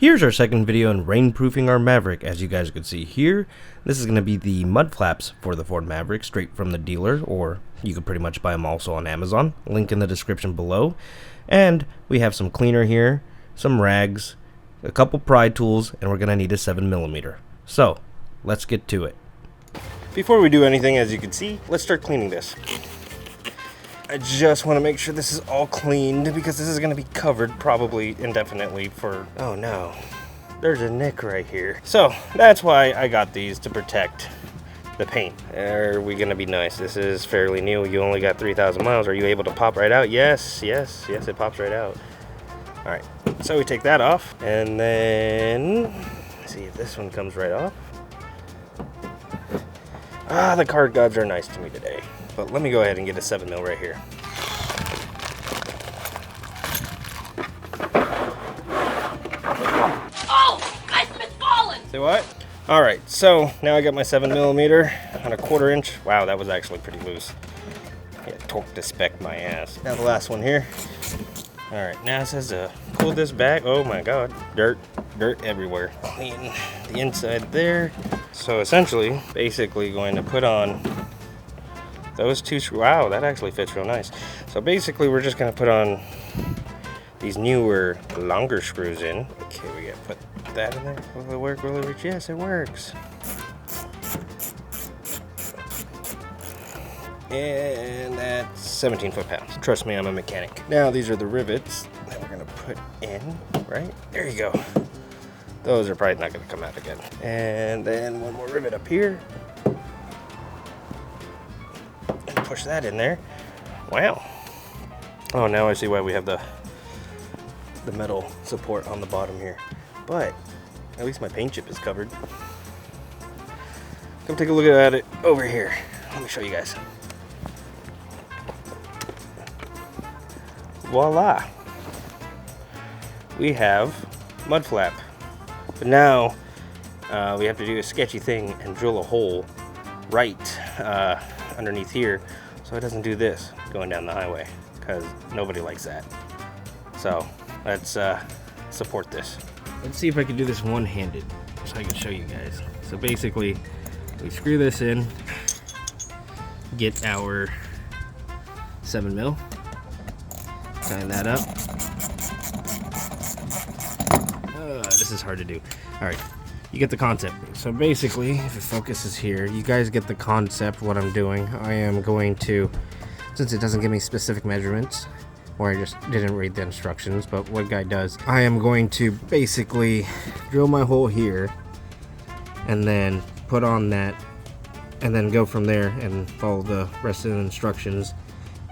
Here's our second video in rainproofing our Maverick. As you guys could see here, this is going to be the mud flaps for the Ford Maverick straight from the dealer, or you could pretty much buy them also on Amazon. Link in the description below. And we have some cleaner here, some rags, a couple pry tools, and we're going to need a 7mm. So, let's get to it. Before we do anything, as you can see, let's start cleaning this. I just want to make sure this is all cleaned because this is going to be covered probably indefinitely for... Oh no, there's a nick right here. So that's why I got these, to protect the paint. Are we going to be nice? This is fairly new. You only got 3,000 miles. Are you able to pop right out? Yes, it pops right out. All right, so we take that off and then see if this one comes right off. Ah, the card gods are nice to me today. But let me go ahead and get a 7mm right here. Oh! I've fallen! Say what? Alright, so now I got my 7mm on a 1/4 inch. Wow, that was actually pretty loose. Yeah, torque to spec my ass. Now the last one here. Alright, now it says to pull this back. Oh my god. Dirt everywhere. Clean the inside there. So essentially, basically going to put on those two screws. Wow, that actually fits real nice. So basically, we're just gonna put on these newer, longer screws in. Okay, we gotta put that in there. Will it work? Will it work? Yes, it works. And that's 17 foot-pounds. Trust me, I'm a mechanic. Now, these are the rivets that we're gonna put in, right? There you go. Those are probably not gonna come out again. And then one more rivet up here. Push that in there. Wow. Oh, now I see why we have the metal support on the bottom here. But at least my paint chip is covered. Come take a look at it over here. Let me show you guys. Voila. We have mud flap. But now we have to do a sketchy thing and drill a hole right underneath here so it doesn't do this going down the highway, because nobody likes that. So let's support this. Let's see if I can do this one-handed so I can show you guys. So basically we screw this in, get our 7mm, tie that up. This is hard to do. All right, you get the concept. So basically, if the focus is here, you guys get the concept what I'm doing. I am going to, since it doesn't give me specific measurements, or I just didn't read the instructions, but what guy does, I am going to basically drill my hole here and then put on that and then go from there and follow the rest of the instructions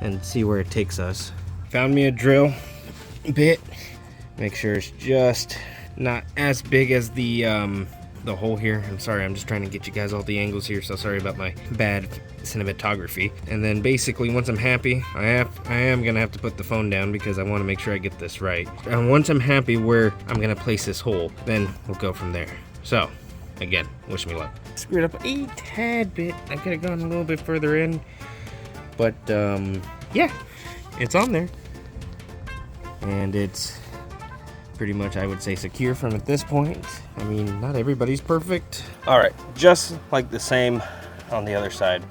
and see where it takes us. Found me a drill bit. Make sure it's just not as big as the hole here. I'm sorry, I'm just trying to get you guys all the angles here, so sorry about my bad cinematography. And then basically, once I'm happy, I am gonna have to put the phone down because I want to make sure I get this right. And once I'm happy where I'm gonna place this hole, then we'll go from there. So again, wish me luck. Screwed up a tad bit. I could have gone a little bit further in, but yeah, it's on there, and it's pretty much, I would say, secure from at this point. I mean, not everybody's perfect. All right, just like the same on the other side,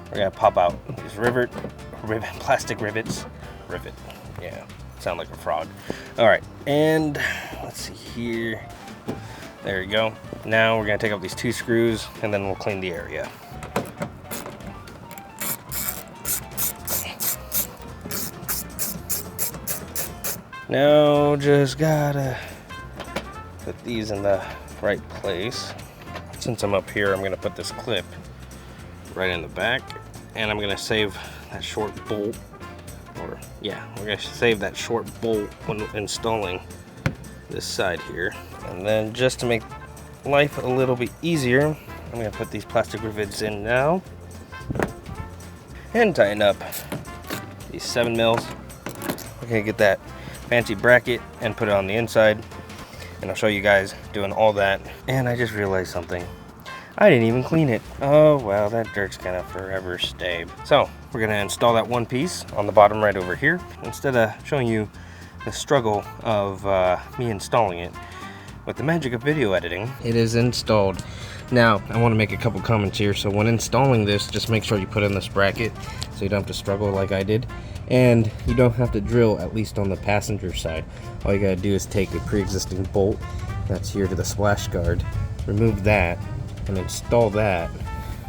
we're gonna pop out these plastic rivets. Rivet, yeah, sound like a frog. All right, and let's see here. There you go. Now we're gonna take out these two screws and then we'll clean the area. Now just gotta put these in the right place. Since I'm up here, I'm gonna put this clip right in the back, and I'm gonna save that short bolt, or yeah, we're gonna save that short bolt when installing this side here. And then just to make life a little bit easier, I'm gonna put these plastic rivets in now and tighten up these 7mm. We're gonna get that fancy bracket and put it on the inside, and I'll show you guys doing all that. And I just realized something. I didn't even clean it. Oh well, that dirt's gonna forever stay. So we're gonna install that one piece on the bottom right over here. Instead of showing you the struggle of me installing it, with the magic of video editing, it is installed. Now, I want to make a couple comments here. So when installing this, just make sure you put in this bracket so you don't have to struggle like I did. And you don't have to drill, at least on the passenger side. All you gotta do is take a pre-existing bolt that's here to the splash guard, remove that, and install that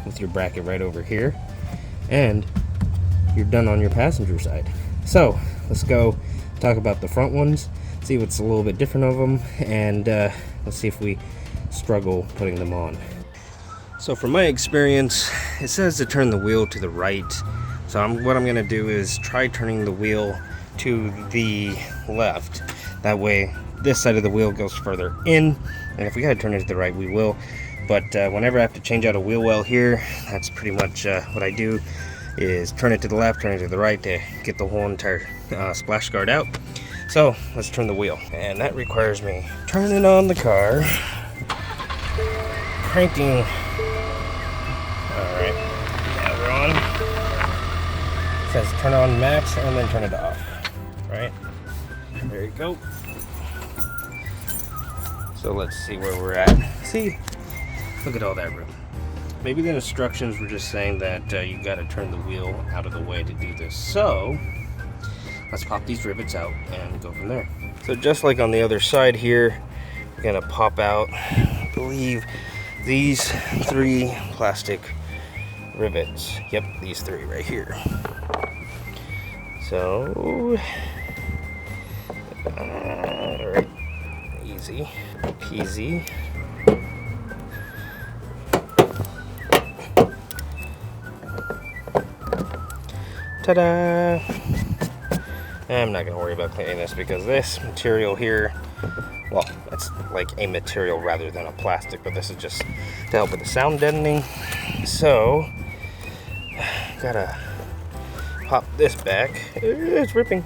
with your bracket right over here. And you're done on your passenger side. So, let's go talk about the front ones, see what's a little bit different of them, and let's see if we struggle putting them on. So from my experience, it says to turn the wheel to the right. So what I'm gonna do is try turning the wheel to the left. That way this side of the wheel goes further in, and if we gotta turn it to the right, we will. But whenever I have to change out a wheel well here, that's pretty much what I do, is turn it to the left, turn it to the right to get the whole entire splash guard out. So let's turn the wheel, and that requires me turning on the car, cranking. Alright, now we're on. It says turn on max and then turn it off. Right? There you go. So let's see where we're at. See? Look at all that room. Maybe the instructions were just saying that you got to turn the wheel out of the way to do this. So let's pop these rivets out and go from there. So just like on the other side here, we're gonna pop out, I believe, these 3 plastic rivets. Yep, these 3 right here. So, alright, easy peasy. Ta-da! I'm not going to worry about cleaning this because this material here, well, it's like a material rather than a plastic, but this is just to help with the sound deadening. So, gotta pop this back. It's ripping.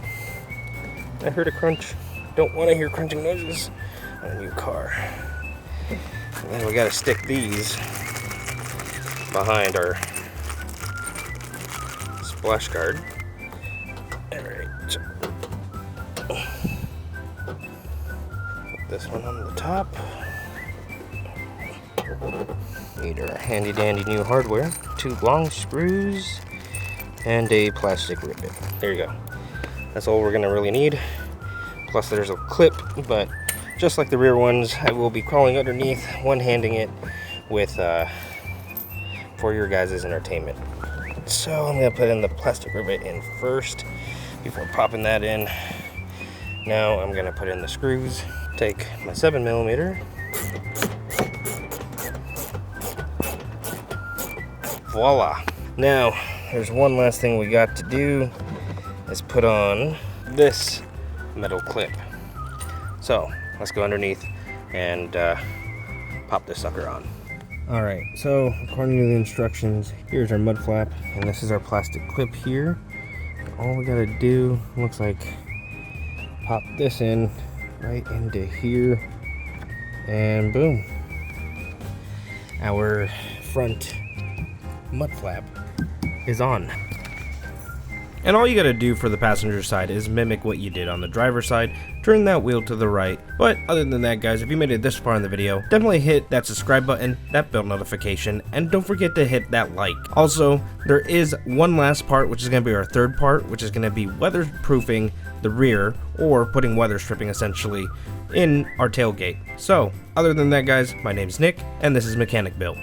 I heard a crunch. Don't want to hear crunching noises on a new car. And then we gotta stick these behind our splash guard. Alright. Put this one on the top. Need our handy dandy new hardware. 2 long screws and a plastic rivet. There you go. That's all we're gonna really need. Plus there's a clip, but just like the rear ones, I will be crawling underneath, one-handing it with for your guys' entertainment. So I'm gonna put in the plastic rivet in first before popping that in. Now I'm gonna put in the screws. Take my 7mm. Voila. Now there's one last thing we got to do, is put on this metal clip. So let's go underneath and pop this sucker on. Alright, so according to the instructions, here's our mud flap, and this is our plastic clip here. All we gotta do, looks like, pop this in right into here, and boom. Our front mud flap is on. And all you gotta do for the passenger side is mimic what you did on the driver's side, turn that wheel to the right. But other than that, guys, if you made it this far in the video, definitely hit that subscribe button, that bell notification, and don't forget to hit that like. Also, there is one last part, which is gonna be our third part, which is gonna be weatherproofing the rear, or putting weather stripping essentially in our tailgate. So, other than that, guys, my name's Nick, and this is Mechanic Bill.